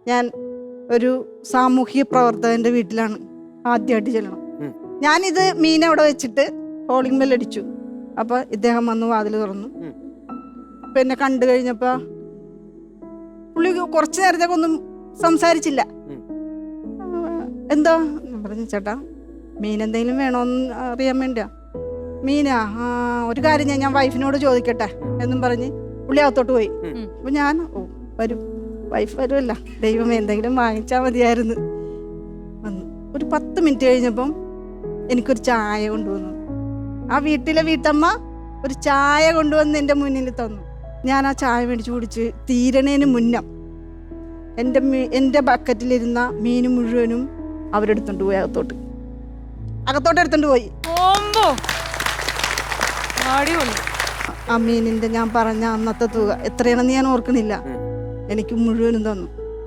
ഞാൻ ഒരു സാമൂഹിക പ്രവർത്തകന്റെ വീട്ടിലാണ് ആദ്യമായിട്ട് ചെല്ലണം. ഞാനിത് മീൻ അവിടെ വെച്ചിട്ട് കോളിംഗ് ബെൽ അടിച്ചു. അപ്പൊ ഇദ്ദേഹം വന്ന് വാതിൽ തുറന്നു. പിന്നെ കണ്ടു കഴിഞ്ഞപ്പോ പുള്ളി കുറച്ചു നേരത്തേക്ക് ഒന്നും സംസാരിച്ചില്ല. എന്താ പറഞ്ഞു, ചേട്ടാ മീൻ എന്തെങ്കിലും വേണോന്ന് അറിയാൻ വേണ്ടിയാ. മീനാ, ഒരു കാര്യം ഞാൻ വൈഫിനോട് ചോദിക്കട്ടെ എന്നും പറഞ്ഞ് പുള്ളി അകത്തോട്ട് പോയി. അപ്പൊ ഞാൻ വരും, വൈഫ് വരുമല്ല, ദൈവം എന്തെങ്കിലും വാങ്ങിച്ചാൽ മതിയായിരുന്നു വന്നു. ഒരു 10 മിനിറ്റ് കഴിഞ്ഞപ്പം എനിക്കൊരു ചായ കൊണ്ടുവന്നു. ആ വീട്ടിലെ വീട്ടമ്മ ഒരു ചായ കൊണ്ടുവന്ന് എൻ്റെ മുന്നിൽ തന്നു. ഞാൻ ആ ചായ മേടിച്ച് കുടിച്ച് തീരണേന് മുന്നം എൻ്റെ ബക്കറ്റിലിരുന്ന മീൻ മുഴുവനും അവരെടുത്തോണ്ട് പോയി അകത്തോട്ട് എടുത്തോണ്ട് പോയി. ആ മീനിന്റെ ഞാൻ പറഞ്ഞ അന്നത്തെ തുക എത്രയാണെന്ന് ഞാൻ ഓർക്കണില്ല, എനിക്ക് മുഴുവനും തന്നു.